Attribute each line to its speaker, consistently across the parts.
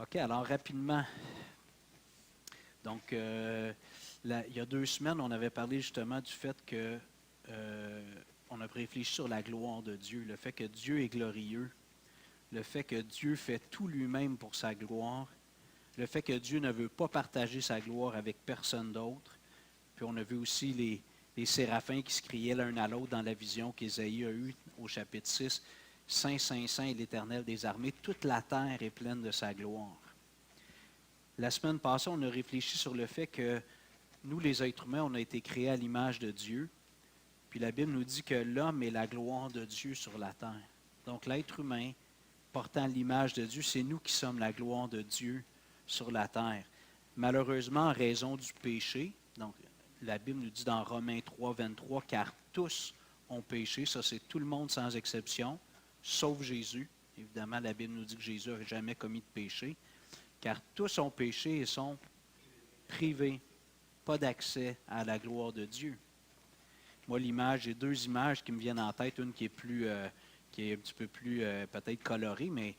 Speaker 1: OK, alors rapidement. Donc, il y a 2 semaines, on avait parlé justement du fait que on a réfléchi sur la gloire de Dieu, le fait que Dieu est glorieux, le fait que Dieu fait tout lui-même pour sa gloire, le fait que Dieu ne veut pas partager sa gloire avec personne d'autre. Puis on a vu aussi les séraphins qui se criaient l'un à l'autre dans la vision qu'Ésaïe a eue au chapitre 6. Saint, Saint, Saint est l'Éternel des armées. Toute la terre est pleine de sa gloire. La semaine passée, on a réfléchi sur le fait que nous, les êtres humains, on a été créés à l'image de Dieu. Puis la Bible nous dit que l'homme est la gloire de Dieu sur la terre. Donc l'être humain, portant l'image de Dieu, c'est nous qui sommes la gloire de Dieu sur la terre. Malheureusement, en raison du péché, donc la Bible nous dit dans Romains 3, 23, car tous ont péché, ça c'est tout le monde sans exception, sauf Jésus. Évidemment, la Bible nous dit que Jésus n'a jamais commis de péché, car tous ont péché et sont privés, pas d'accès à la gloire de Dieu. Moi, j'ai 2 images qui me viennent en tête, une qui est un petit peu plus peut-être colorée, mais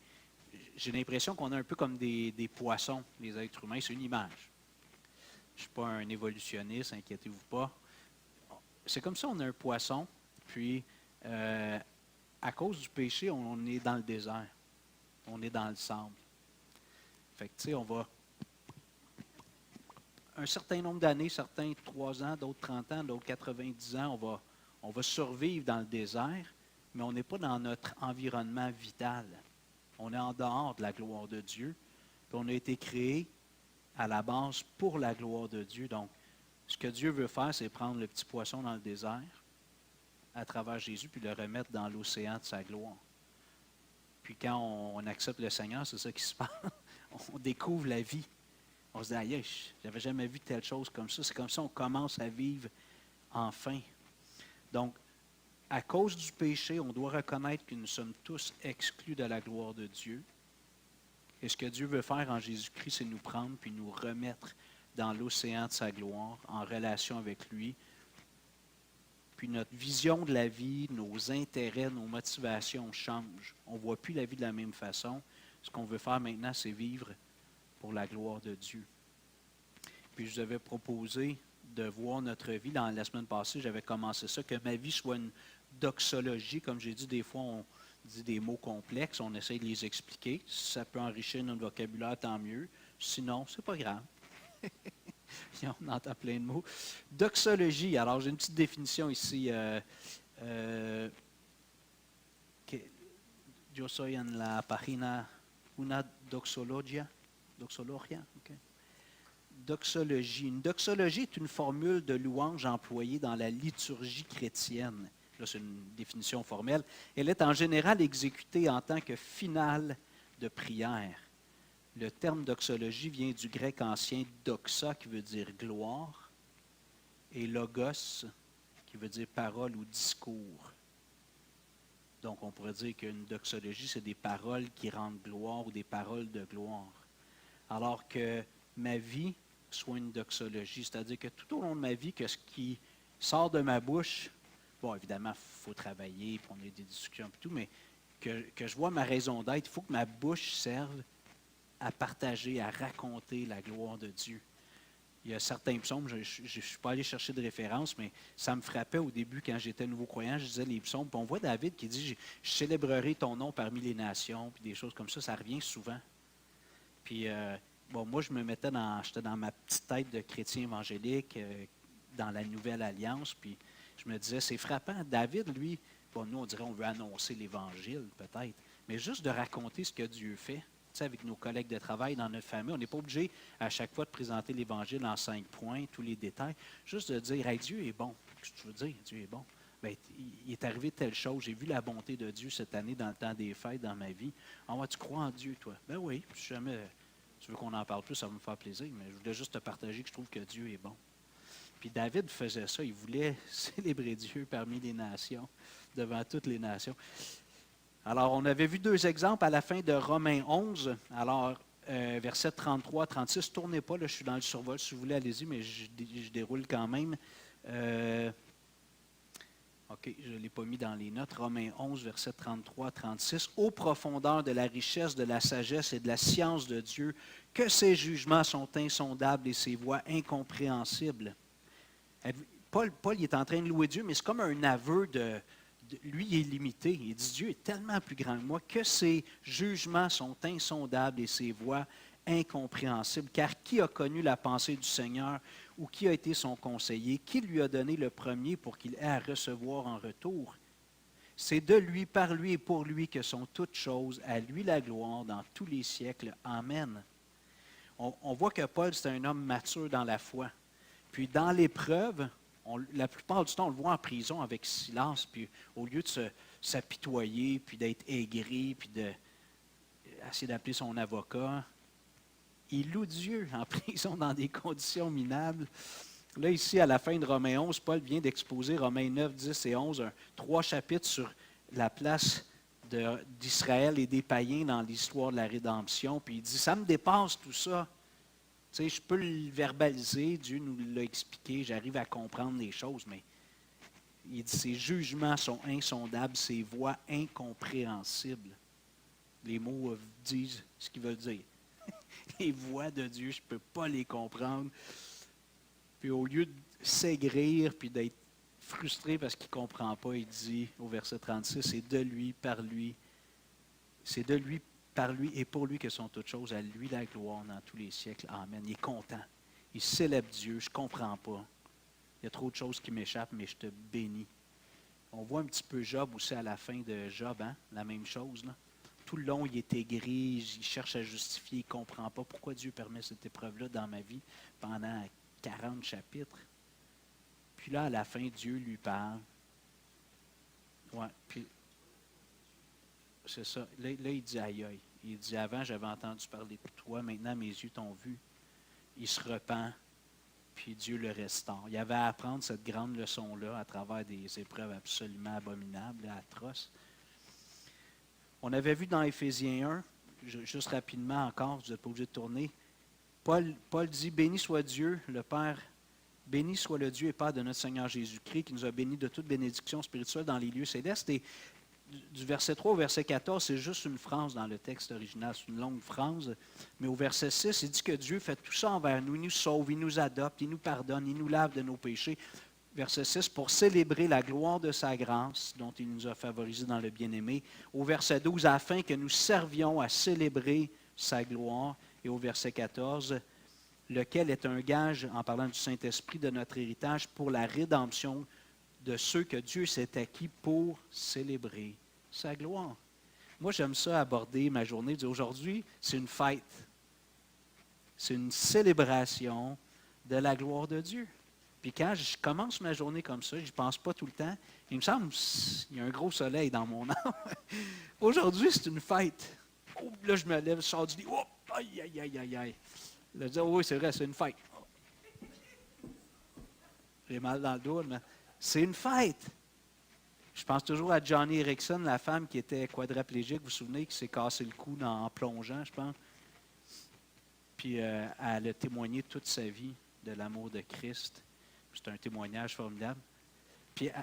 Speaker 1: j'ai l'impression qu'on est un peu comme des poissons, les êtres humains. C'est une image. Je ne suis pas un évolutionniste, inquiétez-vous pas. C'est comme ça, on a un poisson, puis à cause du péché, on est dans le désert. On est dans le sable. Fait que, tu sais, on va un certain nombre d'années, certains 3 ans, d'autres 30 ans, d'autres 90 ans, on va survivre dans le désert, mais on n'est pas dans notre environnement vital. On est en dehors de la gloire de Dieu. Puis on a été créé à la base pour la gloire de Dieu. Donc, ce que Dieu veut faire, c'est prendre le petit poisson dans le désert à travers Jésus, puis le remettre dans l'océan de sa gloire. Puis quand on accepte le Seigneur, c'est ça qui se passe. On découvre la vie. On se dit, aïe, j'avais jamais vu telle chose comme ça. C'est comme ça qu'on commence à vivre enfin. Donc, à cause du péché, on doit reconnaître que nous sommes tous exclus de la gloire de Dieu. Et ce que Dieu veut faire en Jésus-Christ, c'est nous prendre puis nous remettre dans l'océan de sa gloire, en relation avec lui. Puis notre vision de la vie, nos intérêts, nos motivations changent. On ne voit plus la vie de la même façon. Ce qu'on veut faire maintenant, c'est vivre pour la gloire de Dieu. Puis je vous avais proposé de voir notre vie. Dans la semaine passée, j'avais commencé ça, que ma vie soit une doxologie. Comme j'ai dit, des fois, on dit des mots complexes, on essaie de les expliquer. Si ça peut enrichir notre vocabulaire, tant mieux. Sinon, c'est pas grave. On entend plein de mots. Doxologie, alors j'ai une petite définition ici. Yo soy en la página una doxologia. Doxologia, ok. Doxologie. Une doxologie est une formule de louange employée dans la liturgie chrétienne. Là, c'est une définition formelle. Elle est en général exécutée en tant que finale de prière. Le terme doxologie vient du grec ancien doxa, qui veut dire gloire, et logos, qui veut dire parole ou discours. Donc, on pourrait dire qu'une doxologie, c'est des paroles qui rendent gloire ou des paroles de gloire. Alors que ma vie soit une doxologie, c'est-à-dire que tout au long de ma vie, que ce qui sort de ma bouche, bon, évidemment, il faut travailler, puis on a des discussions et tout, mais que je vois ma raison d'être, il faut que ma bouche serve à partager, à raconter la gloire de Dieu. Il y a certains psaumes, je ne suis pas allé chercher de référence, mais ça me frappait au début quand j'étais nouveau croyant, je disais les psaumes, puis on voit David qui dit « Je célébrerai ton nom parmi les nations », puis des choses comme ça revient souvent. Puis, bon, moi, j'étais dans ma petite tête de chrétien évangélique, dans la Nouvelle Alliance, puis je me disais, c'est frappant. David, lui, bon, nous, on dirait on veut annoncer l'Évangile, peut-être, mais juste de raconter ce que Dieu fait. Tu sais, avec nos collègues de travail, dans notre famille, on n'est pas obligé à chaque fois de présenter l'Évangile en 5 points, tous les détails. Juste de dire, hey, Dieu est bon. Qu'est-ce que tu veux dire? Dieu est bon. Bien, il est arrivé telle chose. J'ai vu la bonté de Dieu cette année dans le temps des fêtes dans ma vie. Ah, tu crois en Dieu, toi? Ben oui. Si jamais tu veux qu'on en parle plus, ça va me faire plaisir. Mais je voulais juste te partager que je trouve que Dieu est bon. Puis David faisait ça. Il voulait célébrer Dieu parmi les nations, devant toutes les nations. Alors, on avait vu 2 exemples à la fin de Romains 11. Alors, versets 33-36. Tournez pas, là, je suis dans le survol. Si vous voulez, allez-y, mais je déroule quand même. OK, je ne l'ai pas mis dans les notes. Romains 11, versets 33-36. Ô profondeur de la richesse, de la sagesse et de la science de Dieu, que ses jugements sont insondables et ses voies incompréhensibles. Paul, il est en train de louer Dieu, mais c'est comme un aveu lui, il est limité. Il dit, Dieu est tellement plus grand que moi que ses jugements sont insondables et ses voies incompréhensibles. Car qui a connu la pensée du Seigneur ou qui a été son conseiller? Qui lui a donné le premier pour qu'il ait à recevoir en retour? C'est de lui, par lui et pour lui que sont toutes choses. À lui la gloire dans tous les siècles. Amen. On voit que Paul, c'est un homme mature dans la foi. Puis dans l'épreuve, la plupart du temps, on le voit en prison avec Silas, puis au lieu de s'apitoyer, puis d'être aigri, puis d'essayer d'appeler son avocat, il loue Dieu en prison dans des conditions minables. Là, ici, à la fin de Romains 11, Paul vient d'exposer Romains 9, 10 et 11, 3 chapitres sur la place d'Israël et des païens dans l'histoire de la rédemption. Puis il dit, ça me dépasse tout ça. Tu sais, je peux le verbaliser, Dieu nous l'a expliqué, j'arrive à comprendre les choses, mais il dit, ses jugements sont insondables, ses voies incompréhensibles. Les mots disent ce qu'ils veulent dire. Les voies de Dieu, je ne peux pas les comprendre. Puis au lieu de s'aigrir puis d'être frustré parce qu'il ne comprend pas, il dit au verset 36, c'est de lui, par lui, c'est de lui, par lui et pour lui que sont toutes choses. À lui la gloire dans tous les siècles. Amen. Il est content. Il célèbre Dieu. Je ne comprends pas. Il y a trop de choses qui m'échappent, mais je te bénis. On voit un petit peu Job aussi à la fin de Job, hein? La même chose, là. Tout le long, il est aigri, il cherche à justifier, il ne comprend pas pourquoi Dieu permet cette épreuve-là dans ma vie pendant 40 chapitres. Puis là, à la fin, Dieu lui parle. Ouais, puis c'est ça. Là, il dit aïe aïe. Il dit avant, j'avais entendu parler de toi, maintenant mes yeux t'ont vu. Il se repent, puis Dieu le restaure. Il avait à apprendre cette grande leçon-là à travers des épreuves absolument abominables, atroces. On avait vu dans Éphésiens 1, juste rapidement encore, vous n'êtes pas obligé de tourner, Paul dit, béni soit Dieu, le Père, béni soit le Dieu et Père de notre Seigneur Jésus-Christ, qui nous a bénis de toute bénédiction spirituelle dans les lieux célestes. Et du verset 3 au verset 14, c'est juste une phrase dans le texte original, c'est une longue phrase, mais au verset 6, il dit que Dieu fait tout ça envers nous, il nous sauve, il nous adopte, il nous pardonne, il nous lave de nos péchés. Verset 6, pour célébrer la gloire de sa grâce, dont il nous a favorisés dans le bien-aimé. Au verset 12, afin que nous servions à célébrer sa gloire. Et au verset 14, lequel est un gage, en parlant du Saint-Esprit, de notre héritage pour la rédemption de ceux que Dieu s'est acquis pour célébrer sa gloire. Moi, j'aime ça aborder ma journée, dire aujourd'hui, c'est une fête. C'est une célébration de la gloire de Dieu. Puis quand je commence ma journée comme ça, je n'y pense pas tout le temps. Il me semble qu'il y a un gros soleil dans mon âme. Aujourd'hui, c'est une fête. Oh, là, je me lève, je sors du lit. Oh, aïe, aïe, aïe, aïe, aïe. Là, je dis, oh, oui, c'est vrai, c'est une fête. J'ai mal dans le dos, mais c'est une fête. Je pense toujours à Johnny Erickson, la femme qui était quadraplégique, vous vous souvenez, qui s'est cassé le cou en plongeant, je pense. Puis elle a témoigné toute sa vie de l'amour de Christ. C'est un témoignage formidable. Puis, non,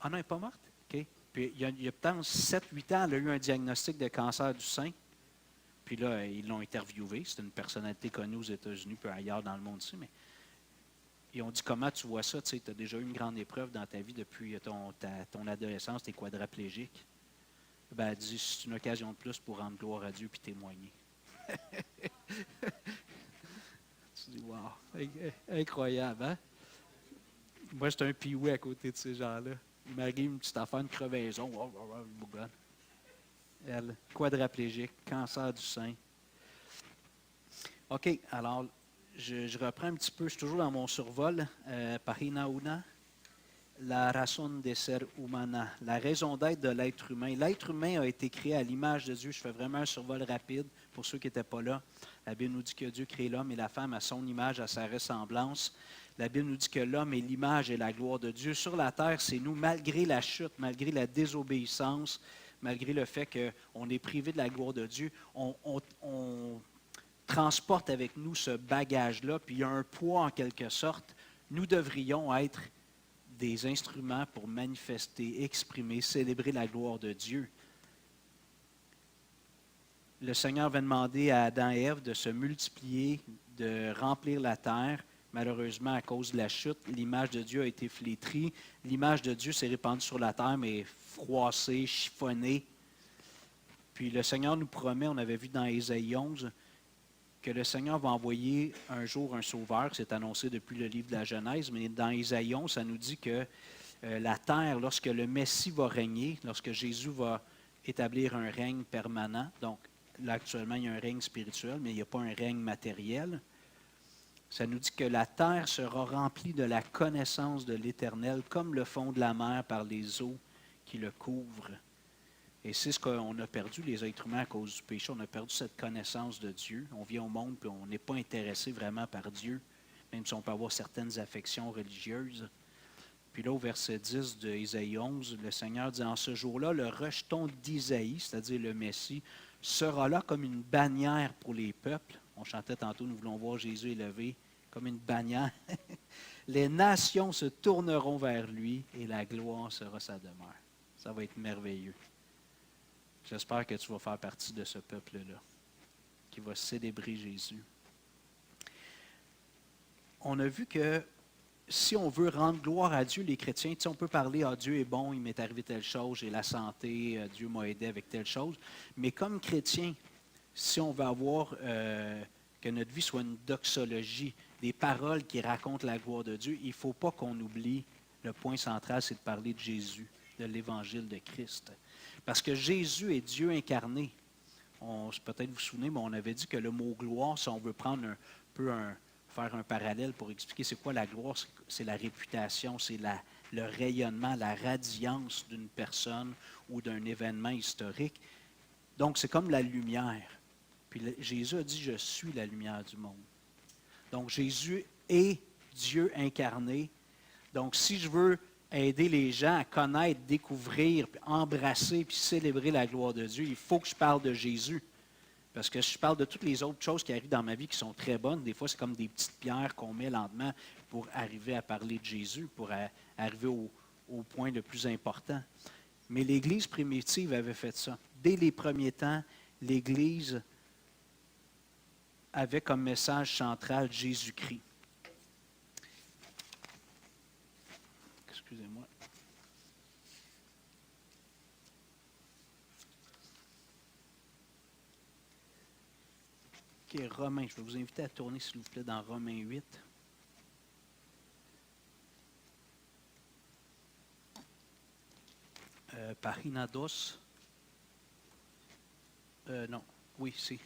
Speaker 1: elle n'est pas morte? OK. Puis, il y a peut-être 7-8 ans, elle a eu un diagnostic de cancer du sein. Puis là, ils l'ont interviewée. C'est une personnalité connue aux États-Unis, puis ailleurs dans le monde aussi. Mais ils ont dit, comment tu vois ça? Tu sais, tu as déjà eu une grande épreuve dans ta vie depuis ton adolescence, tu es quadraplégique. Ben, elle dit, c'est une occasion de plus pour rendre gloire à Dieu puis témoigner. Tu dis, wow, incroyable, hein? Moi, j'étais un piouet à côté de ces gens-là. Il m'arrive une petite affaire, une crevaison. Elle, quadraplégique, cancer du sein. OK, alors, je reprends un petit peu. Je suis toujours dans mon survol. Pagina una. La razón de ser humana. La raison d'être de l'être humain. L'être humain a été créé à l'image de Dieu. Je fais vraiment un survol rapide pour ceux qui n'étaient pas là. La Bible nous dit que Dieu crée l'homme et la femme à son image, à sa ressemblance. La Bible nous dit que l'homme est l'image et la gloire de Dieu. Sur la terre, c'est nous, malgré la chute, malgré la désobéissance, malgré le fait qu'on est privé de la gloire de Dieu, on transporte avec nous ce bagage-là, puis il y a un poids en quelque sorte. Nous devrions être des instruments pour manifester, exprimer, célébrer la gloire de Dieu. Le Seigneur avait demandé à Adam et Ève de se multiplier, de remplir la terre. Malheureusement, à cause de la chute, l'image de Dieu a été flétrie. L'image de Dieu s'est répandue sur la terre, mais froissée, chiffonnée. Puis le Seigneur nous promet, on avait vu dans Ésaïe 11, que le Seigneur va envoyer un jour un sauveur. C'est annoncé depuis le livre de la Genèse, mais dans Ésaïe 11, ça nous dit que la terre, lorsque le Messie va régner, lorsque Jésus va établir un règne permanent, donc là actuellement il y a un règne spirituel, mais il n'y a pas un règne matériel, ça nous dit que la terre sera remplie de la connaissance de l'Éternel, comme le fond de la mer par les eaux qui le couvrent. Et c'est ce qu'on a perdu, les êtres humains, à cause du péché. On a perdu cette connaissance de Dieu. On vient au monde et on n'est pas intéressé vraiment par Dieu, même si on peut avoir certaines affections religieuses. Puis là, au verset 10 de Ésaïe 11, le Seigneur dit « En ce jour-là, le rejeton d'Isaïe, c'est-à-dire le Messie, sera là comme une bannière pour les peuples. » On chantait tantôt, nous voulons voir Jésus élevé comme une bannière. Les nations se tourneront vers lui et la gloire sera sa demeure. Ça va être merveilleux. J'espère que tu vas faire partie de ce peuple-là, qui va célébrer Jésus. On a vu que si on veut rendre gloire à Dieu, les chrétiens, on peut parler « Ah, Dieu est bon, il m'est arrivé telle chose, j'ai la santé, Dieu m'a aidé avec telle chose. » Mais comme chrétien, si on veut avoir que notre vie soit une doxologie, des paroles qui racontent la gloire de Dieu, il ne faut pas qu'on oublie le point central, c'est de parler de Jésus, de l'Évangile de Christ. Parce que Jésus est Dieu incarné. Peut-être vous vous souvenez, mais on avait dit que le mot gloire, si on veut prendre faire un parallèle pour expliquer c'est quoi la gloire, c'est la réputation, c'est le rayonnement, la radiance d'une personne ou d'un événement historique. Donc, c'est comme la lumière. Puis Jésus a dit, je suis la lumière du monde. Donc, Jésus est Dieu incarné. Donc, si je veux aider les gens à connaître, découvrir, puis embrasser, puis célébrer la gloire de Dieu, il faut que je parle de Jésus. Parce que je parle de toutes les autres choses qui arrivent dans ma vie qui sont très bonnes. Des fois, c'est comme des petites pierres qu'on met lentement pour arriver à parler de Jésus, pour arriver au point le plus important. Mais l'Église primitive avait fait ça. Dès les premiers temps, l'Église avait comme message central Jésus-Christ. Excusez-moi. OK, Romains, je vais vous inviter à tourner, s'il vous plaît, dans Romains 8. Página 2. Non, oui, si.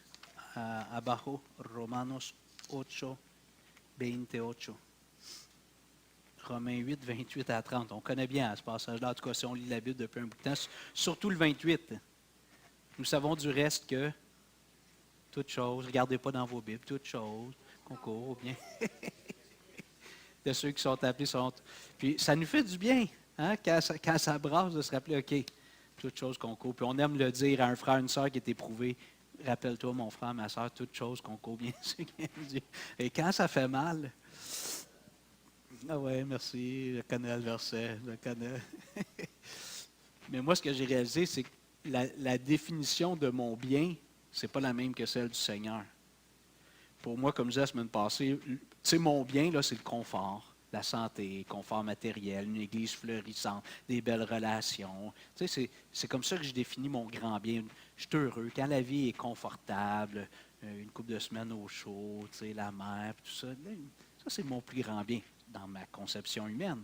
Speaker 1: Abajo, Romanos 8, 28. Romains 8, 28 à 30. On connaît bien ce passage-là. En tout cas, si on lit la Bible depuis un bout de temps, surtout le 28. Nous savons du reste que toutes choses, regardez pas dans vos Bibles, toutes choses, concours, bien. De ceux qui sont appelés sont. Puis ça nous fait du bien, hein, quand ça brasse, de se rappeler, OK, toutes choses concours. Puis on aime le dire à un frère, une sœur qui est éprouvé. Rappelle-toi, mon frère, ma sœur, toutes choses concours, bien sûr. Et quand ça fait mal, ah ouais, merci, je connais le verset, je connais. Mais moi, ce que j'ai réalisé, c'est que la définition de mon bien, c'est pas la même que celle du Seigneur. Pour moi, comme je disais la semaine passée, mon bien, là, c'est le confort, la santé, le confort matériel, une église fleurissante, des belles relations. C'est comme ça que je définis mon grand bien. Je suis heureux. Quand la vie est confortable, une couple de semaines au chaud, la mer, tout ça, ça, c'est mon plus grand bien dans ma conception humaine.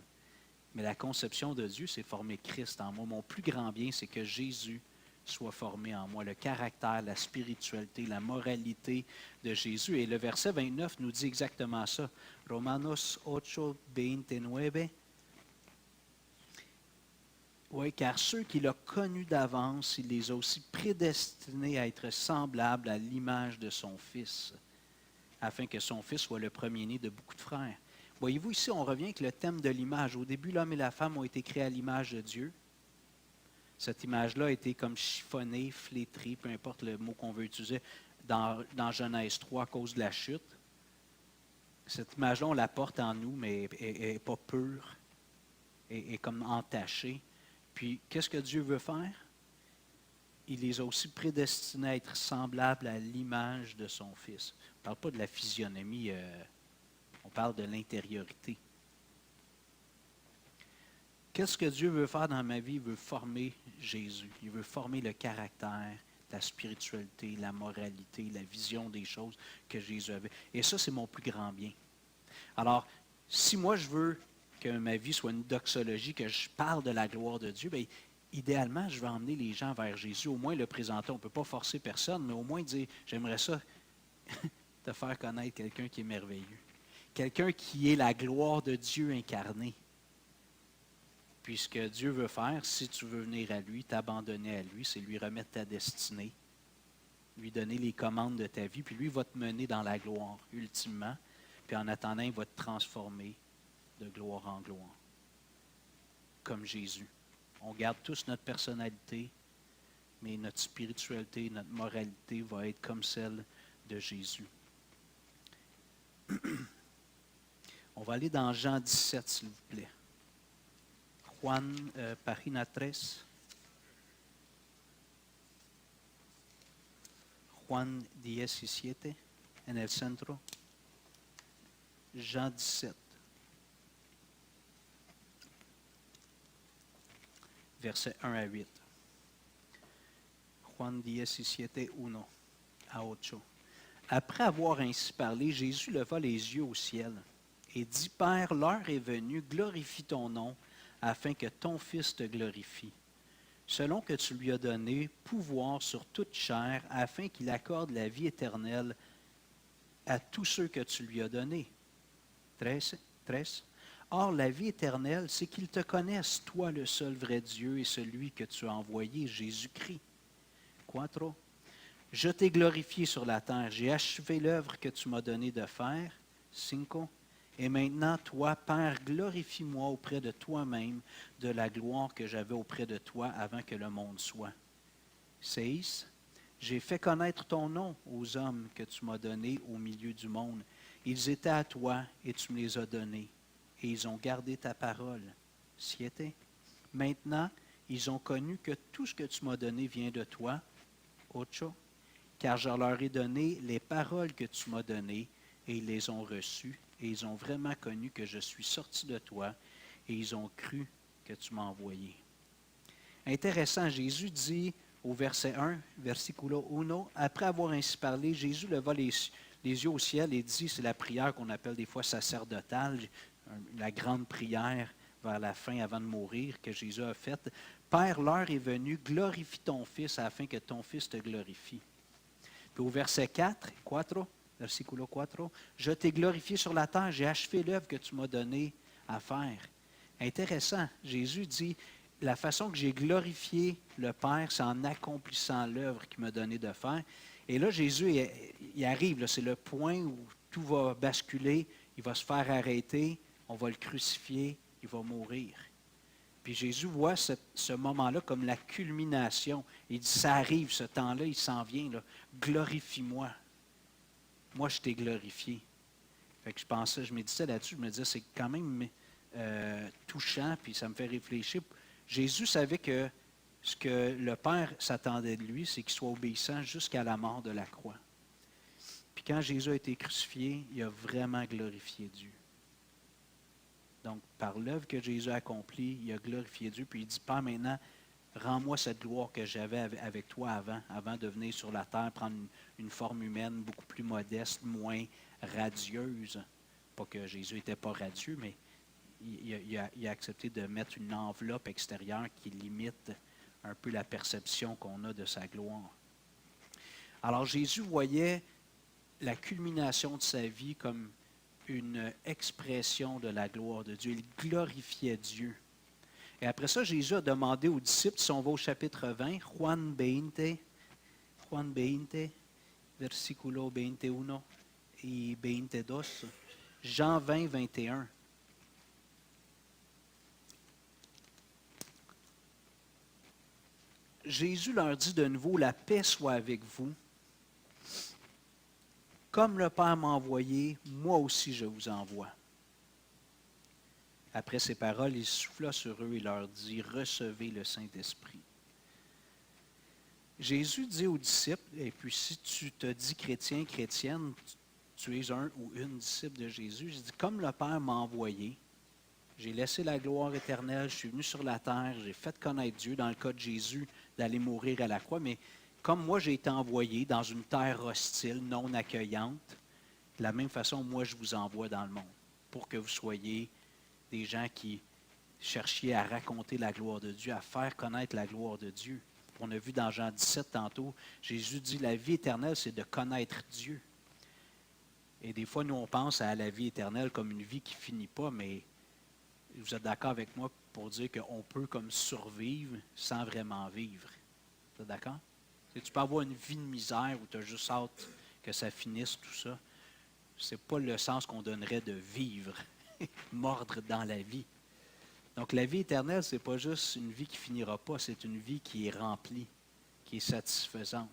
Speaker 1: Mais la conception de Dieu, c'est former Christ en moi. Mon plus grand bien, c'est que Jésus soit formé en moi, le caractère, la spiritualité, la moralité de Jésus. Et le verset 29 nous dit exactement ça. Romanos 8, 29. Oui, car ceux qu'il a connus d'avance, il les a aussi prédestinés à être semblables à l'image de son Fils, afin que son Fils soit le premier-né de beaucoup de frères. Voyez-vous, ici, on revient avec le thème de l'image. Au début, l'homme et la femme ont été créés à l'image de Dieu. Cette image-là a été comme chiffonnée, flétrie, peu importe le mot qu'on veut utiliser, dans Genèse 3 à cause de la chute. Cette image-là, on la porte en nous, mais elle n'est pas pure. est comme entaché. Puis, qu'est-ce que Dieu veut faire? Il les a aussi prédestinés à être semblables à l'image de son Fils. On ne parle pas de la physionomie, on parle de l'intériorité. Qu'est-ce que Dieu veut faire dans ma vie? Il veut former Jésus. Il veut former le caractère, la spiritualité, la moralité, la vision des choses que Jésus avait. Et ça, c'est mon plus grand bien. Alors, si moi, je veux que ma vie soit une doxologie, que je parle de la gloire de Dieu, bien, idéalement, je vais emmener les gens vers Jésus, au moins le présenter. On ne peut pas forcer personne, mais au moins dire, j'aimerais ça te faire connaître quelqu'un qui est merveilleux. Quelqu'un qui est la gloire de Dieu incarnée. Puis ce que Dieu veut faire, si tu veux venir à lui, t'abandonner à lui, c'est lui remettre ta destinée, lui donner les commandes de ta vie, puis lui va te mener dans la gloire, ultimement. Puis en attendant, il va te transformer de gloire en gloire, comme Jésus. On garde tous notre personnalité, mais notre spiritualité, notre moralité va être comme celle de Jésus. On va aller dans Jean 17, s'il vous plaît. Juan, página 13. Juan 17, en el centro. Jean 17. Versets 1 à 8. Juan 17, 1 à 8. Après avoir ainsi parlé, Jésus leva les yeux au ciel et dit, « Père, l'heure est venue, glorifie ton nom, afin que ton Fils te glorifie, selon que tu lui as donné pouvoir sur toute chair, afin qu'il accorde la vie éternelle à tous ceux que tu lui as donnés. » 13. Or, la vie éternelle, c'est qu'ils te connaissent, toi le seul vrai Dieu et celui que tu as envoyé, Jésus-Christ. 4. Je t'ai glorifié sur la terre, j'ai achevé l'œuvre que tu m'as donné de faire. 5. Et maintenant, toi, Père, glorifie-moi auprès de toi-même de la gloire que j'avais auprès de toi avant que le monde soit. 6. J'ai fait connaître ton nom aux hommes que tu m'as donnés au milieu du monde. Ils étaient à toi et tu me les as donnés, et ils ont gardé ta parole. 7. Maintenant, ils ont connu que tout ce que tu m'as donné vient de toi. 8. Car je leur ai donné les paroles que tu m'as données, et ils les ont reçues, et ils ont vraiment connu que je suis sorti de toi, et ils ont cru que tu m'as envoyé. Intéressant, Jésus dit au verset 1, versiculo 1, après avoir ainsi parlé, Jésus leva les yeux au ciel et dit, c'est la prière qu'on appelle des fois sacerdotale, la grande prière vers la fin avant de mourir que Jésus a faite. Père, l'heure est venue, glorifie ton Fils afin que ton Fils te glorifie. Puis au verset 4, versiculo 4, je t'ai glorifié sur la terre, j'ai achevé l'œuvre que tu m'as donnée à faire. Intéressant, Jésus dit, la façon que j'ai glorifié le Père, c'est en accomplissant l'œuvre qu'il m'a donné de faire. Et là, Jésus, il arrive, là, c'est le point où tout va basculer, il va se faire arrêter, on va le crucifier, il va mourir. Puis Jésus voit ce moment-là comme la culmination. Il dit, ça arrive, ce temps-là, il s'en vient, là. Glorifie-moi. Moi, je t'ai glorifié. Fait que je méditais là-dessus, je me disais, c'est quand même touchant, puis ça me fait réfléchir. Jésus savait que ce que le Père s'attendait de lui, c'est qu'il soit obéissant jusqu'à la mort de la croix. Puis quand Jésus a été crucifié, il a vraiment glorifié Dieu. Donc, par l'œuvre que Jésus a accomplie, il a glorifié Dieu, puis il dit, Père, maintenant, rends-moi cette gloire que j'avais avec toi avant de venir sur la terre, prendre une forme humaine beaucoup plus modeste, moins radieuse. Pas que Jésus n'était pas radieux, mais il a accepté de mettre une enveloppe extérieure qui limite un peu la perception qu'on a de sa gloire. Alors Jésus voyait la culmination de sa vie comme une expression de la gloire de Dieu. Il glorifiait Dieu. Et après ça, Jésus a demandé aux disciples, si on va au chapitre 20, Juan 20, versiculo 21 et 22, Jean 20, 21. Jésus leur dit de nouveau, la paix soit avec vous. Comme le Père m'a envoyé, moi aussi je vous envoie. Après ces paroles, il souffla sur eux et leur dit, « Recevez le Saint-Esprit. » Jésus dit aux disciples, et puis si tu te dis chrétien, chrétienne, tu es un ou une disciple de Jésus, il dit, comme le Père m'a envoyé, j'ai laissé la gloire éternelle, je suis venu sur la terre, j'ai fait connaître Dieu, dans le cas de Jésus, d'aller mourir à la croix, mais comme moi j'ai été envoyé dans une terre hostile, non accueillante, de la même façon, moi je vous envoie dans le monde, pour que vous soyez des gens qui cherchiez à raconter la gloire de Dieu, à faire connaître la gloire de Dieu. On a vu dans Jean 17 tantôt, Jésus dit, la vie éternelle, c'est de connaître Dieu. Et des fois, nous, on pense à la vie éternelle comme une vie qui ne finit pas, mais vous êtes d'accord avec moi pour dire qu'on peut comme survivre sans vraiment vivre. Vous êtes d'accord? Tu peux avoir une vie de misère où tu as juste hâte que ça finisse, tout ça. Ce n'est pas le sens qu'on donnerait de vivre, mordre dans la vie. Donc, la vie éternelle, ce n'est pas juste une vie qui ne finira pas, c'est une vie qui est remplie, qui est satisfaisante.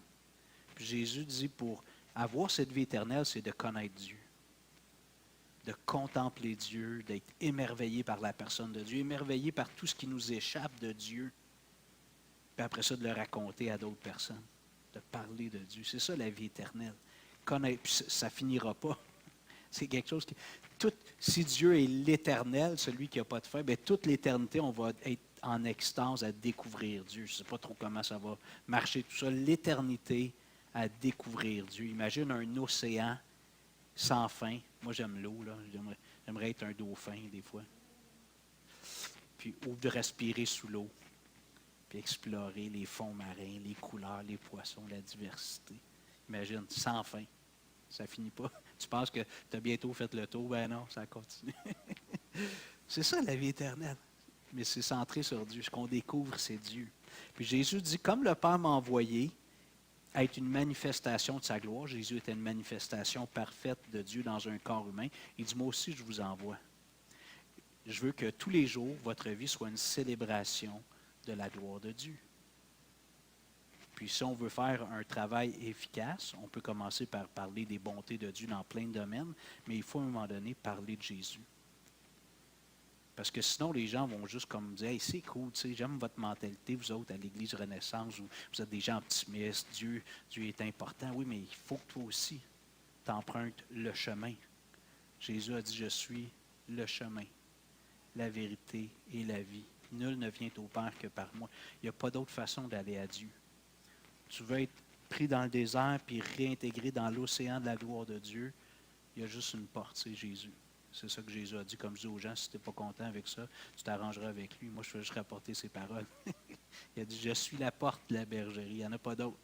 Speaker 1: Puis Jésus dit, pour avoir cette vie éternelle, c'est de connaître Dieu, de contempler Dieu, d'être émerveillé par la personne de Dieu, émerveillé par tout ce qui nous échappe de Dieu, puis après ça, de le raconter à d'autres personnes, de parler de Dieu. C'est ça, la vie éternelle. Connaître, puis ça ne finira pas. C'est quelque chose qui... si Dieu est l'éternel, celui qui n'a pas de fin, bien, toute l'éternité, on va être en extase à découvrir Dieu. Je ne sais pas trop comment ça va marcher, tout ça. L'éternité à découvrir Dieu. Imagine un océan sans fin. Moi, j'aime l'eau, là. J'aimerais être un dauphin, des fois. Puis, ou de respirer sous l'eau. Puis explorer les fonds marins, les couleurs, les poissons, la diversité. Imagine, sans fin. Ça ne finit pas. Tu penses que tu as bientôt fait le tour. Ben non, ça continue. C'est ça, la vie éternelle. Mais c'est centré sur Dieu. Ce qu'on découvre, c'est Dieu. Puis Jésus dit, comme le Père m'a envoyé à être une manifestation de sa gloire, Jésus était une manifestation parfaite de Dieu dans un corps humain. Il dit, moi aussi, je vous envoie. Je veux que tous les jours, votre vie soit une célébration de la gloire de Dieu. Puis si on veut faire un travail efficace, on peut commencer par parler des bontés de Dieu dans plein de domaines, mais il faut à un moment donné parler de Jésus. Parce que sinon, les gens vont juste comme dire, hey, c'est cool, j'aime votre mentalité, vous autres, à l'Église Renaissance, vous êtes des gens optimistes, Dieu est important. Oui, mais il faut que toi aussi, tu empruntes le chemin. Jésus a dit, je suis le chemin, la vérité et la vie. Nul ne vient au Père que par moi. Il n'y a pas d'autre façon d'aller à Dieu. Tu veux être pris dans le désert puis réintégré dans l'océan de la gloire de Dieu, il y a juste une porte, c'est Jésus. C'est ça que Jésus a dit, comme je dis aux gens, si tu n'es pas content avec ça, tu t'arrangeras avec lui. Moi, je veux juste rapporter ses paroles. Il a dit, je suis la porte de la bergerie, il n'y en a pas d'autre.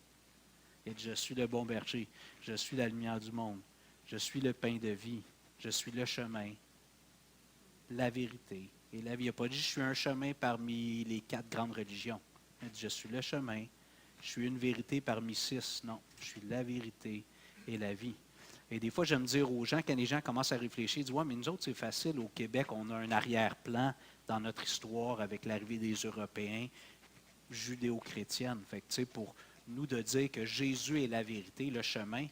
Speaker 1: Il a dit, je suis le bon berger, je suis la lumière du monde, je suis le pain de vie, je suis le chemin, la vérité et la vie. Il n'a pas dit, je suis un chemin parmi les 4 grandes religions. Il a dit, je suis le chemin, je suis une vérité parmi 6. Non, je suis la vérité et la vie. Et des fois, j'aime dire aux gens, quand les gens commencent à réfléchir, ils disent, ouais, mais nous autres, c'est facile. Au Québec, on a un arrière-plan dans notre histoire avec l'arrivée des Européens judéo-chrétiennes. Fait que, tu sais, pour nous de dire que Jésus est la vérité, le chemin,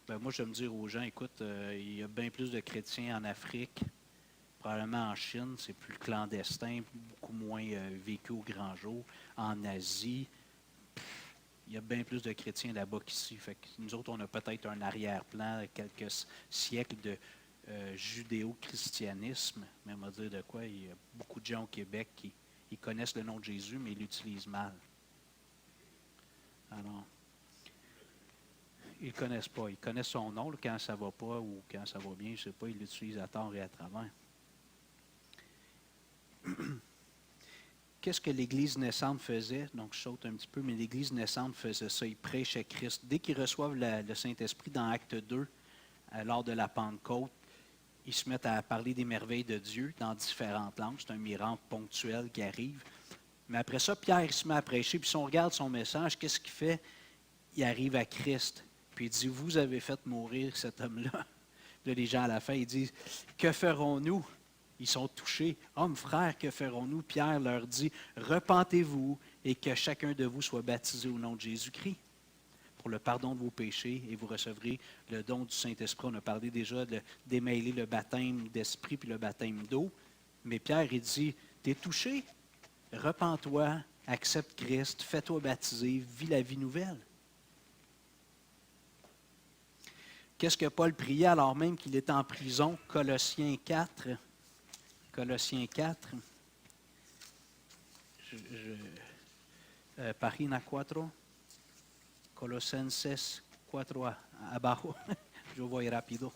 Speaker 1: ben moi, j'aime dire aux gens, écoute, il y a bien plus de chrétiens en Afrique, probablement en Chine, c'est plus clandestin, beaucoup moins vécu au grand jour. En Asie, il y a bien plus de chrétiens là-bas qu'ici. Fait que nous autres, on a peut-être un arrière-plan, quelques siècles de judéo-christianisme. Mais on va dire de quoi, il y a beaucoup de gens au Québec qui ils connaissent le nom de Jésus, mais ils l'utilisent mal. Alors, ils ne le connaissent pas. Ils connaissent son nom, là, quand ça ne va pas ou quand ça va bien, je ne sais pas, ils l'utilisent à tort et à travers. Qu'est-ce que l'Église naissante faisait? Donc, je saute un petit peu, mais l'Église naissante faisait ça. Ils prêchaient Christ. Dès qu'ils reçoivent le Saint-Esprit dans Acte 2, lors de la Pentecôte, ils se mettent à parler des merveilles de Dieu dans différentes langues. C'est un miracle ponctuel qui arrive. Mais après ça, Pierre il se met à prêcher. Puis si on regarde son message, qu'est-ce qu'il fait? Il arrive à Christ. Puis il dit, vous avez fait mourir cet homme-là. Là, les gens à la fin, ils disent, que ferons-nous? Ils sont touchés. Hommes, frères, que ferons-nous? Pierre leur dit, repentez-vous et que chacun de vous soit baptisé au nom de Jésus-Christ pour le pardon de vos péchés et vous recevrez le don du Saint-Esprit. On a parlé déjà de démêler le baptême d'esprit puis le baptême d'eau. Mais Pierre, il dit, t'es touché, repens-toi, accepte Christ, fais-toi baptiser, vis la vie nouvelle. Qu'est-ce que Paul priait alors même qu'il était en prison? Colossiens 4. Colossiens 4. Página 4. Colosenses 4 abajo. Je vais rapido.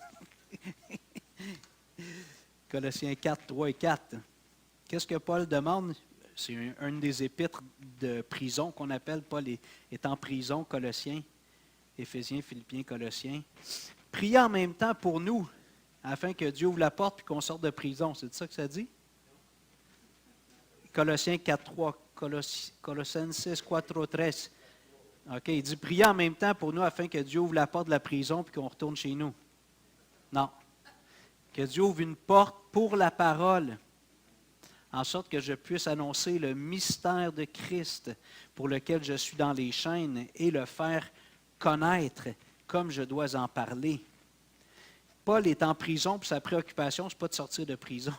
Speaker 1: Colossiens 4, 3 et 4. Qu'est-ce que Paul demande? C'est une des épîtres de prison qu'on appelle. Paul est en prison, Colossiens, Éphésiens, Philippiens, Colossiens. Priez en même temps pour nous, afin que Dieu ouvre la porte et qu'on sorte de prison. C'est ça que ça dit? Colossiens 4, 3. Colossenses 4, 13. OK, il dit, priez en même temps pour nous, afin que Dieu ouvre la porte de la prison et qu'on retourne chez nous. Non. Que Dieu ouvre une porte pour la parole, en sorte que je puisse annoncer le mystère de Christ pour lequel je suis dans les chaînes et le faire connaître comme je dois en parler. Paul est en prison, puis sa préoccupation, ce n'est pas de sortir de prison.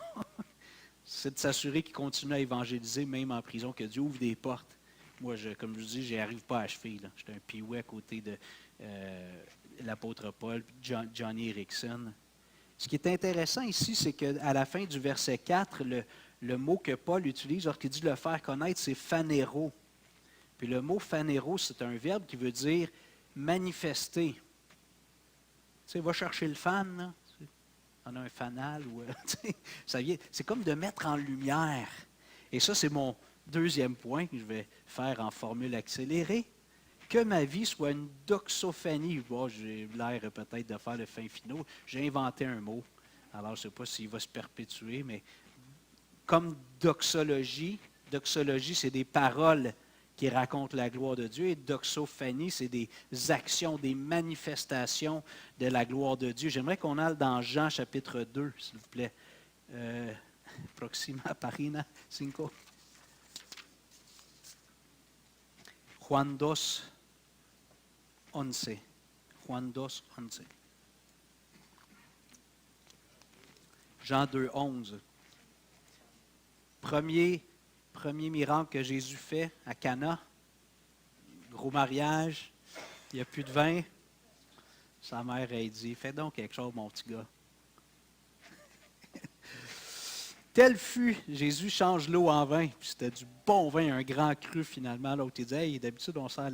Speaker 1: C'est de s'assurer qu'il continue à évangéliser, même en prison, que Dieu ouvre des portes. Moi, comme je vous dis, je n'y arrive pas à achever. J'étais un piouet à côté de l'apôtre Paul, Johnny Erickson. Ce qui est intéressant ici, c'est qu'à la fin du verset 4, le mot que Paul utilise lorsqu'il dit le faire connaître, c'est phanéro. Puis le mot phanéro, c'est un verbe qui veut dire manifester. Tu sais, va chercher le fan, là. On a un fanal. C'est comme de mettre en lumière. Et ça, c'est mon deuxième point que je vais faire en formule accélérée. Que ma vie soit une doxophanie. Bon, j'ai l'air peut-être de faire le fin finaux. J'ai inventé un mot. Alors, je ne sais pas s'il va se perpétuer, mais comme doxologie, c'est des paroles qui racontent la gloire de Dieu. Et doxophanie, c'est des actions, des manifestations de la gloire de Dieu. J'aimerais qu'on aille dans Jean chapitre 2, s'il vous plaît. Proxima Parina 5. Juan 2, 11. Juan 2, 11. Jean 2, 11. Premier miracle que Jésus fait à Cana. Gros mariage, il n'y a plus de vin. Sa mère a dit, fais donc quelque chose, mon petit gars. Tel fut, Jésus change l'eau en vin. Puis c'était du bon vin, un grand cru finalement. L'autre, il dit, hey, d'habitude, on sert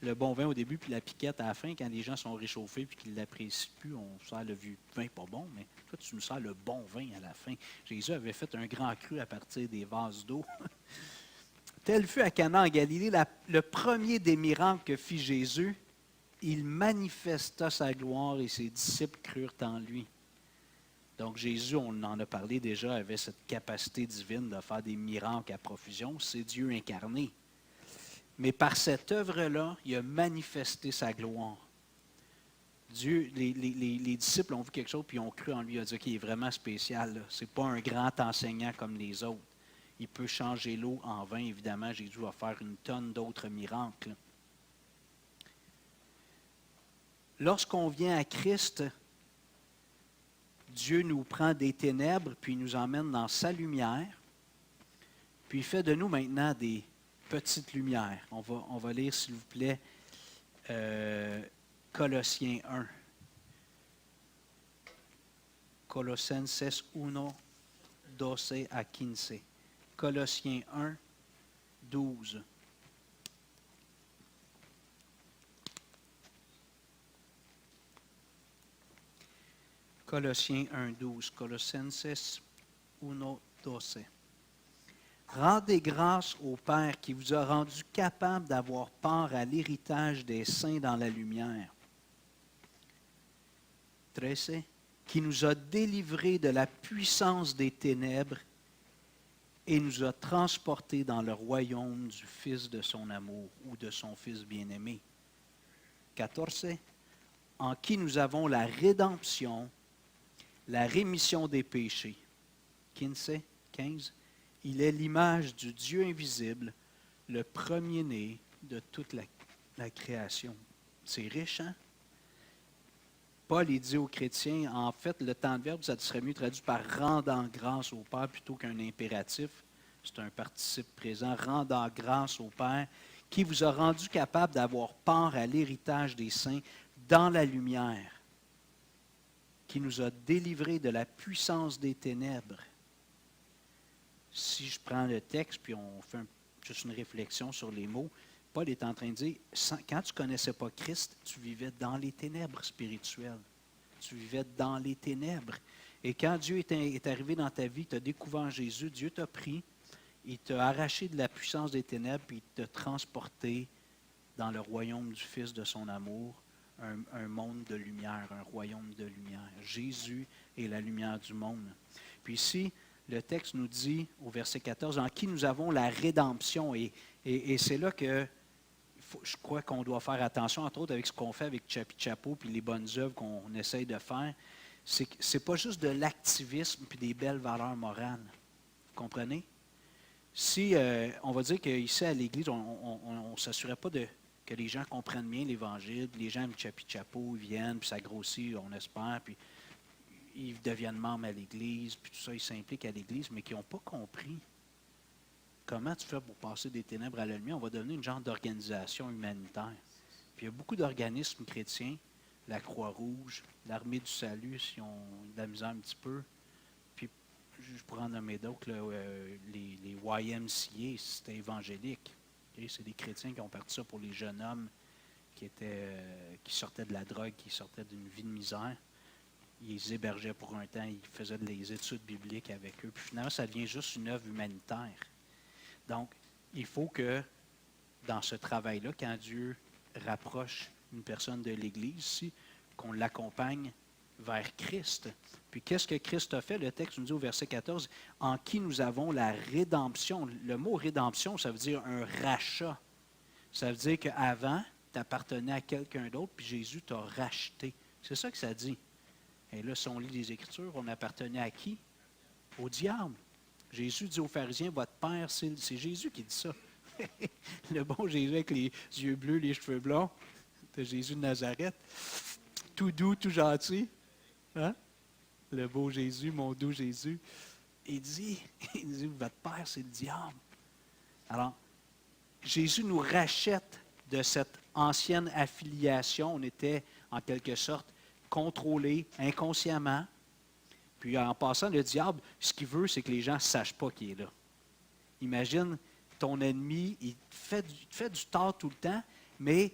Speaker 1: le bon vin au début, puis la piquette à la fin, quand les gens sont réchauffés et qu'ils ne l'apprécient plus, on sert le vieux vin pas bon, mais toi, tu nous sers le bon vin à la fin. Jésus avait fait un grand cru à partir des vases d'eau. Tel fut à Cana en Galilée le premier des miracles que fit Jésus. Il manifesta sa gloire et ses disciples crurent en lui. Donc Jésus, on en a parlé déjà, avait cette capacité divine de faire des miracles à profusion. C'est Dieu incarné. Mais par cette œuvre-là, il a manifesté sa gloire. Dieu, les disciples ont vu quelque chose puis ils ont cru en lui. Il a dit qu'il est vraiment spécial. Ce n'est pas un grand enseignant comme les autres. Il peut changer l'eau en vin, évidemment. Jésus va faire une tonne d'autres miracles. Lorsqu'on vient à Christ, Dieu nous prend des ténèbres puis il nous emmène dans sa lumière. Puis il fait de nous maintenant des petites lumières. On va lire, s'il vous plaît, Colossiens 1. Colossenses 1, 12 à 15. Colossiens 1, 12. Colossiens 1, 12. Colossenses 1, 12. Rendez grâce au Père qui vous a rendu capable d'avoir part à l'héritage des saints dans la lumière. 13. Qui nous a délivrés de la puissance des ténèbres et nous a transportés dans le royaume du Fils de son amour ou de son Fils bien-aimé. 14. En qui nous avons la rédemption, la rémission des péchés. 15. Il est l'image du Dieu invisible, le premier-né de toute la création. C'est riche, hein? Paul, il dit aux chrétiens, en fait, le temps de verbe, ça serait mieux traduit par rendant grâce au Père plutôt qu'un impératif. C'est un participe présent. Rendant grâce au Père, qui vous a rendu capable d'avoir part à l'héritage des saints dans la lumière, qui nous a délivrés de la puissance des ténèbres. Si je prends le texte, puis on fait juste une réflexion sur les mots, Paul est en train de dire, quand tu ne connaissais pas Christ, tu vivais dans les ténèbres spirituelles. Tu vivais dans les ténèbres. Et quand Dieu est arrivé dans ta vie, tu as découvert Jésus, Dieu t'a pris, il t'a arraché de la puissance des ténèbres, puis il t'a transporté dans le royaume du Fils de son amour, un monde de lumière, un royaume de lumière. Jésus est la lumière du monde. Puis ici, le texte nous dit, au verset 14, « En qui nous avons la rédemption. » Et c'est là que je crois qu'on doit faire attention, entre autres avec ce qu'on fait avec Chapi Chapeau puis les bonnes œuvres qu'on essaye de faire. Ce n'est pas juste de l'activisme puis des belles valeurs morales. Vous comprenez? Si on va dire qu'ici à l'Église, on ne s'assurait pas que les gens comprennent bien l'Évangile, puis les gens aiment Chapi Chapeau, ils viennent, puis ça grossit, on espère, puis ils deviennent membres à l'Église, puis tout ça, ils s'impliquent à l'Église, mais qui n'ont pas compris comment tu fais pour passer des ténèbres à la lumière. On va devenir une genre d'organisation humanitaire. Puis il y a beaucoup d'organismes chrétiens, la Croix-Rouge, l'Armée du Salut, si on a de la misère un petit peu. Puis je pourrais en nommer d'autres, les YMCA, c'était évangélique. Okay? C'est des chrétiens qui ont parti ça pour les jeunes hommes qui sortaient de la drogue, qui sortaient d'une vie de misère. Ils les hébergeaient pour un temps, ils faisaient des études bibliques avec eux. Puis finalement, ça devient juste une œuvre humanitaire. Donc, il faut que dans ce travail-là, quand Dieu rapproche une personne de l'Église, ici, qu'on l'accompagne vers Christ. Puis qu'est-ce que Christ a fait? Le texte nous dit au verset 14, « En qui nous avons la rédemption. » Le mot rédemption, ça veut dire un rachat. Ça veut dire qu'avant, tu appartenais à quelqu'un d'autre, puis Jésus t'a racheté. C'est ça que ça dit. Et là, si on lit les Écritures, on appartenait à qui? Au diable. Jésus dit aux pharisiens, votre père, c'est Jésus qui dit ça. Le bon Jésus avec les yeux bleus, les cheveux blonds, c'est Jésus de Nazareth. Tout doux, tout gentil. Hein? Le beau Jésus, mon doux Jésus. Il dit, votre père, c'est le diable. Alors, Jésus nous rachète de cette ancienne affiliation. On était, en quelque sorte, contrôlés inconsciemment. Puis en passant, le diable, ce qu'il veut, c'est que les gens ne sachent pas qu'il est là. Imagine, ton ennemi, il te fait du tort tout le temps, mais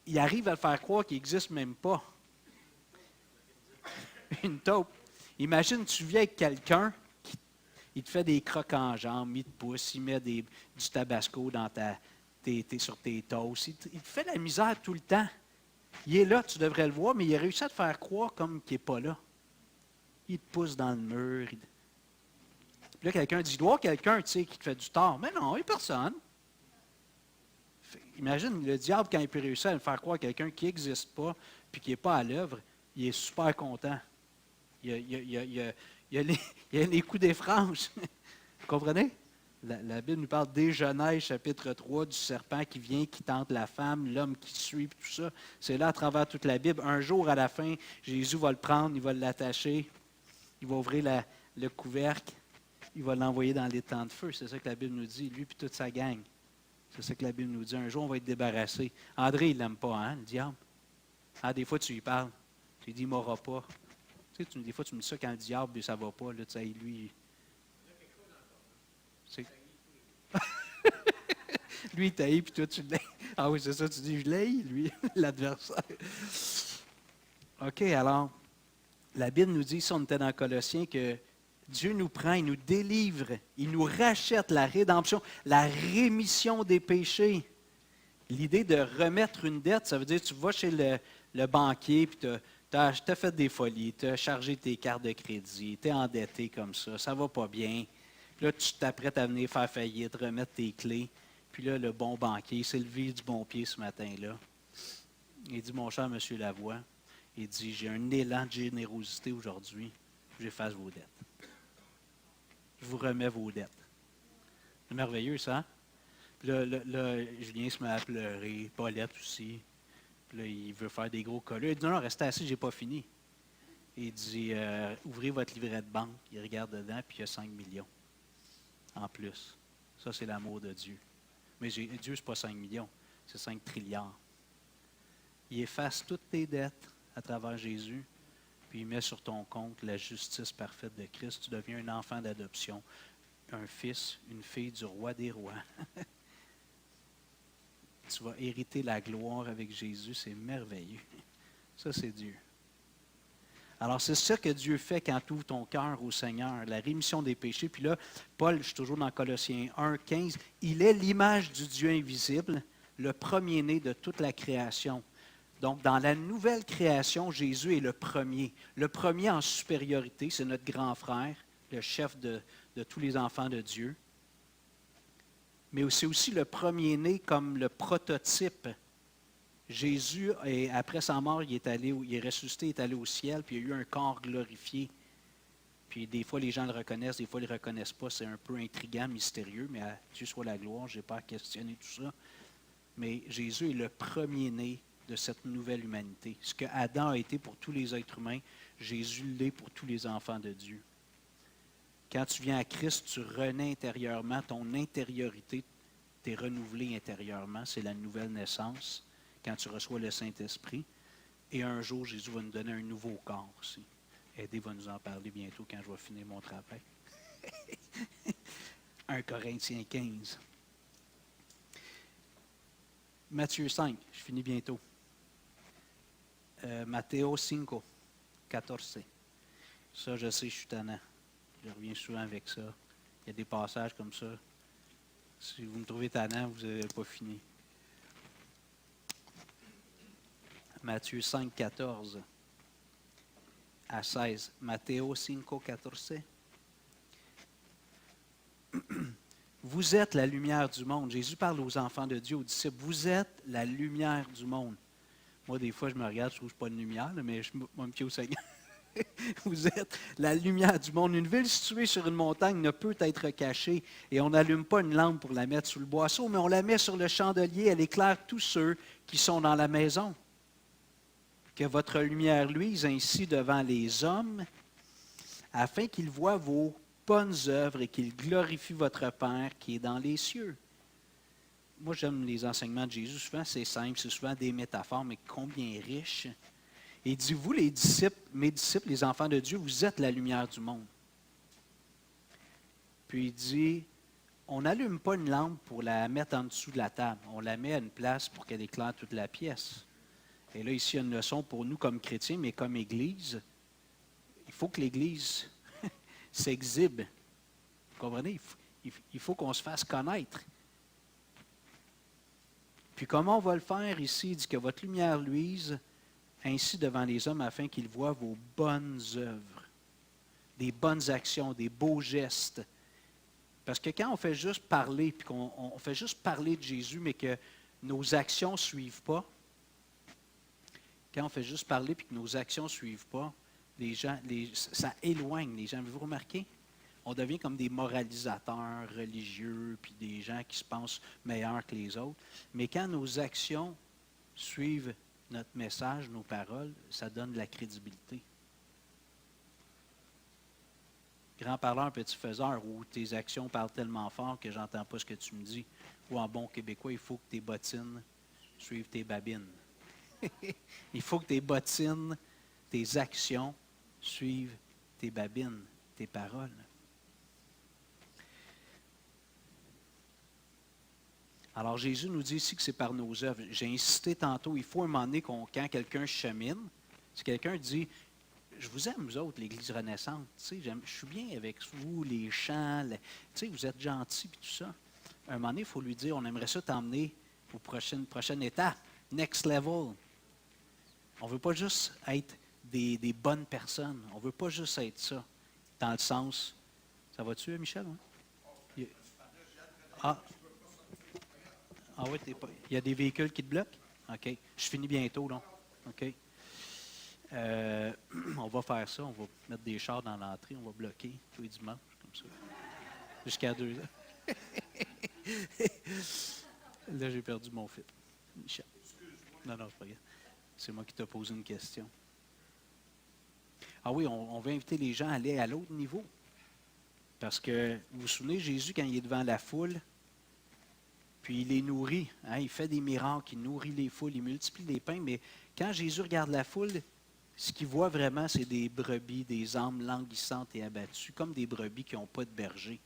Speaker 1: il arrive à le faire croire qu'il n'existe même pas. Une taupe. Imagine, tu viens avec quelqu'un, il te fait des crocs en jambes, il te pousse, il met du tabasco sur tes toasts. Il te fait la misère tout le temps. Il est là, tu devrais le voir, mais il a réussi à te faire croire comme qu'il n'est pas là. Il te pousse dans le mur. Puis là, quelqu'un dit, il doit y avoir quelqu'un qui te fait du tort. Mais non, il n'y a personne. Imagine, le diable, quand il peut réussir à me faire croire à quelqu'un qui n'existe pas puis qui n'est pas à l'œuvre, il est super content. Il y a les coups des franges. Vous comprenez? La Bible nous parle dès Genèse, chapitre 3, du serpent qui vient, qui tente la femme, l'homme qui suit, tout ça. C'est là à travers toute la Bible. Un jour, à la fin, Jésus va le prendre, il va l'attacher. Il va ouvrir le couvercle, il va l'envoyer dans les temps de feu. C'est ça que la Bible nous dit, lui et toute sa gang. C'est ça que la Bible nous dit. Un jour, on va être débarrassé. André, il ne l'aime pas, hein, le diable? Ah, des fois, tu lui parles. Tu lui dis, il ne m'aura pas. Tu sais, des fois, tu me dis ça quand le diable, ça ne va pas. Là, tu sais, lui, lui, il t'haït, puis toi, tu l'aimes. Ah oui, c'est ça, tu dis, je l'haïs, lui, l'adversaire. OK, alors, la Bible nous dit, si on était dans Colossiens, que Dieu nous prend, il nous délivre, il nous rachète la rédemption, la rémission des péchés. L'idée de remettre une dette, ça veut dire que tu vas chez le banquier, puis tu as fait des folies, tu as chargé tes cartes de crédit, tu es endetté comme ça ne va pas bien. Puis là, tu t'apprêtes à venir faire faillite, remettre tes clés. Puis là, le bon banquier s'est levé du bon pied ce matin-là. Il dit, mon cher monsieur Lavoie, il dit, j'ai un élan de générosité aujourd'hui, j'efface vos dettes. Je vous remets vos dettes. C'est merveilleux, ça. Puis là, Julien se met à pleurer, Paulette aussi. Puis là, il veut faire des gros colleux. Il dit, non, restez assis, j'ai pas fini. Il dit, ouvrez votre livret de banque. Il regarde dedans, puis il y a 5 millions en plus. Ça, c'est l'amour de Dieu. Mais Dieu, ce n'est pas 5 millions, c'est 5 trilliards. Il efface toutes tes dettes à travers Jésus, puis il met sur ton compte la justice parfaite de Christ. Tu deviens un enfant d'adoption, un fils, une fille du roi des rois. Tu vas hériter la gloire avec Jésus, c'est merveilleux. Ça, c'est Dieu. Alors, c'est ça que Dieu fait quand tu ouvres ton cœur au Seigneur, la rémission des péchés. Puis là, Paul, je suis toujours dans Colossiens 1, 15, il est l'image du Dieu invisible, le premier-né de toute la création. Donc, dans la nouvelle création, Jésus est le premier. Le premier en supériorité, c'est notre grand frère, le chef de tous les enfants de Dieu. Mais c'est aussi le premier-né comme le prototype. Jésus, après sa mort, il est ressuscité, il est allé au ciel, puis il a eu un corps glorifié. Puis des fois, les gens le reconnaissent, des fois, ils ne le reconnaissent pas. C'est un peu intriguant, mystérieux, mais à Dieu soit la gloire, je n'ai pas à questionner tout ça. Mais Jésus est le premier-né de cette nouvelle humanité. Ce que Adam a été pour tous les êtres humains, Jésus l'est pour tous les enfants de Dieu. Quand tu viens à Christ, tu renais intérieurement, ton intériorité t'est renouvelée intérieurement, c'est la nouvelle naissance. Quand tu reçois le Saint-Esprit. Et un jour, Jésus va nous donner un nouveau corps aussi. Eddie va nous en parler bientôt quand je vais finir mon travail. 1 Corinthiens 15. Matthieu 5, je finis bientôt. Matteo 5, 14. Ça, je sais, je suis tannant. Je reviens souvent avec ça. Il y a des passages comme ça. Si vous me trouvez tannant, vous n'avez pas fini. Matthieu 5, 14 à 16. Matteo 5, 14. Vous êtes la lumière du monde. Jésus parle aux enfants de Dieu, aux disciples. Vous êtes la lumière du monde. Moi, des fois, je me regarde, je trouve que je ne suis pas une lumière, mais je me pie au Seigneur. Vous êtes la lumière du monde. Une ville située sur une montagne ne peut être cachée et on n'allume pas une lampe pour la mettre sous le boisseau, mais on la met sur le chandelier. Elle éclaire tous ceux qui sont dans la maison. Que votre lumière luise ainsi devant les hommes, afin qu'ils voient vos bonnes œuvres et qu'ils glorifient votre Père qui est dans les cieux. Moi, j'aime les enseignements de Jésus. Souvent, c'est simple, c'est souvent des métaphores, mais combien riches. Et il dit, vous, les disciples, mes disciples, les enfants de Dieu, vous êtes la lumière du monde. Puis il dit, on n'allume pas une lampe pour la mettre en dessous de la table. On la met à une place pour qu'elle éclaire toute la pièce. Et là, ici, il y a une leçon pour nous comme chrétiens, mais comme Église. Il faut que l'Église s'exhibe. Vous comprenez? Il faut qu'on se fasse connaître. Puis comment on va le faire ici? Il dit que votre lumière luise ainsi devant les hommes afin qu'ils voient vos bonnes œuvres, des bonnes actions, des beaux gestes. Parce que quand on fait juste parler, puis qu'on fait juste parler de Jésus, mais que nos actions ne suivent pas, quand on fait juste parler et que nos actions ne suivent pas, ça éloigne les gens. Avez-vous remarqué? On devient comme des moralisateurs religieux, puis des gens qui se pensent meilleurs que les autres. Mais quand nos actions suivent notre message, nos paroles, ça donne de la crédibilité. Grand parleur, petit faiseur, où tes actions parlent tellement fort que j'entends pas ce que tu me dis. Ou en bon québécois, il faut que tes bottines suivent tes babines. Il faut que tes bottines, tes actions suivent tes babines, tes paroles. Alors Jésus nous dit ici que c'est par nos œuvres. J'ai insisté tantôt, il faut un moment donné quand quelqu'un chemine, si quelqu'un dit, je vous aime, vous autres, l'Église renaissante, je suis bien avec vous, les chants, vous êtes gentils et tout ça. À un moment donné, il faut lui dire, on aimerait ça t'emmener aux prochaines étapes, next level. On ne veut pas juste être des bonnes personnes. On ne veut pas juste être ça. Dans le sens... Ça va-tu, Michel? Hein? Ah oui, il y a des véhicules qui te bloquent? OK. Je finis bientôt, là. OK. On va faire ça. On va mettre des chars dans l'entrée. On va bloquer tous les dimanches, comme ça. Jusqu'à 2 heures. Là, j'ai perdu mon fil. Michel. Non, c'est pas grave. C'est moi qui t'ai posé une question. Ah oui, on veut inviter les gens à aller à l'autre niveau. Parce que, vous vous souvenez, Jésus, quand il est devant la foule, puis il les nourrit, hein, il fait des miracles, il nourrit les foules, il multiplie les pains, mais quand Jésus regarde la foule, ce qu'il voit vraiment, c'est des brebis, des âmes languissantes et abattues, comme des brebis qui n'ont pas de berger.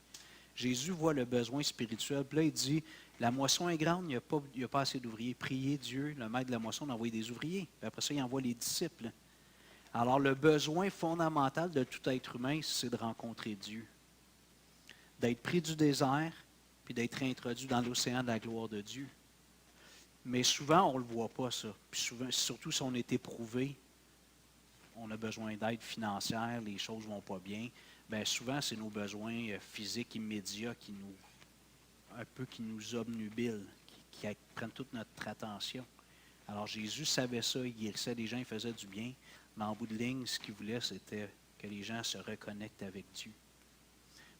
Speaker 1: Jésus voit le besoin spirituel. Puis là, il dit, la moisson est grande, il n'y a pas assez d'ouvriers. Priez Dieu, le maître de la moisson, d'envoyer des ouvriers. Puis après ça, il envoie les disciples. Alors, le besoin fondamental de tout être humain, c'est de rencontrer Dieu. D'être pris du désert, puis d'être introduit dans l'océan de la gloire de Dieu. Mais souvent, on ne le voit pas, ça. Puis souvent, surtout si on est éprouvé, on a besoin d'aide financière, les choses ne vont pas bien. Bien, souvent, c'est nos besoins physiques immédiats qui nous obnubilent, qui prennent toute notre attention. Alors, Jésus savait ça, il guérissait les gens, il faisait du bien, mais en bout de ligne, ce qu'il voulait, c'était que les gens se reconnectent avec Dieu.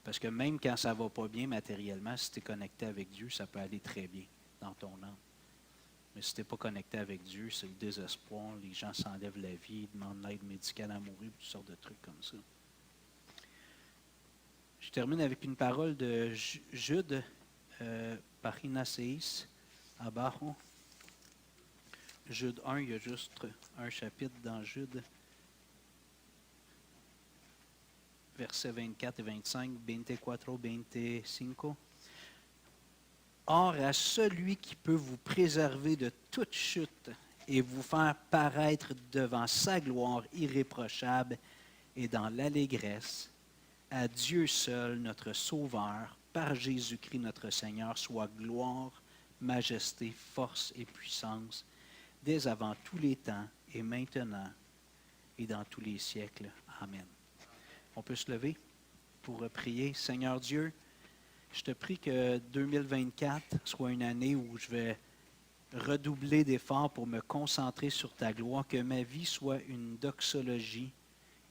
Speaker 1: Parce que même quand ça ne va pas bien matériellement, si tu es connecté avec Dieu, ça peut aller très bien dans ton âme. Mais si tu n'es pas connecté avec Dieu, c'est le désespoir, les gens s'enlèvent la vie, ils demandent l'aide médicale à mourir, toutes sortes de trucs comme ça. Je termine avec une parole de Jude Parinaseis Abajo. Jude 1, il y a juste un chapitre dans Jude. Versets 24 et 25, 24, 25. Or, à celui qui peut vous préserver de toute chute et vous faire paraître devant sa gloire irréprochable et dans l'allégresse, à Dieu seul, notre Sauveur, par Jésus-Christ notre Seigneur, soit gloire, majesté, force et puissance, dès avant tous les temps et maintenant et dans tous les siècles. Amen. On peut se lever pour prier. Seigneur Dieu, je te prie que 2024 soit une année où je vais redoubler d'efforts pour me concentrer sur ta gloire, que ma vie soit une doxologie,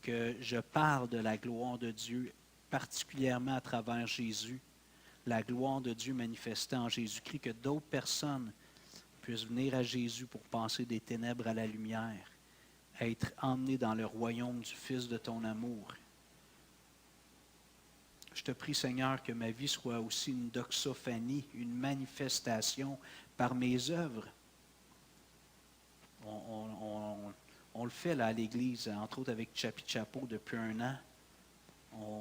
Speaker 1: que je parle de la gloire de Dieu, particulièrement à travers Jésus, la gloire de Dieu manifestée en Jésus-Christ, que d'autres personnes puissent venir à Jésus pour passer des ténèbres à la lumière, être emmenés dans le royaume du Fils de ton amour. Je te prie, Seigneur, que ma vie soit aussi une doxophanie, une manifestation par mes œuvres. On le fait là à l'Église, entre autres avec Chapi Chapeau depuis 1 an.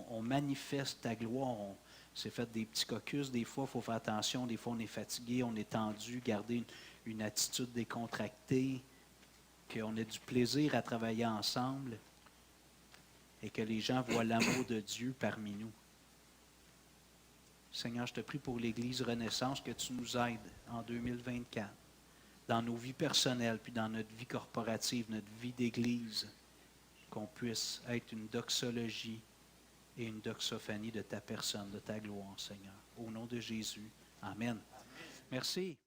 Speaker 1: On manifeste ta gloire. On s'est fait des petits caucus. Des fois, il faut faire attention. Des fois, on est fatigué, on est tendu. Garder une attitude décontractée. Qu'on ait du plaisir à travailler ensemble. Et que les gens voient l'amour de Dieu parmi nous. Seigneur, je te prie pour l'Église Renaissance que tu nous aides en 2024, dans nos vies personnelles, puis dans notre vie corporative, notre vie d'Église, qu'on puisse être une doxologie et une doxophanie de ta personne, de ta gloire, Seigneur. Au nom de Jésus. Amen. Merci.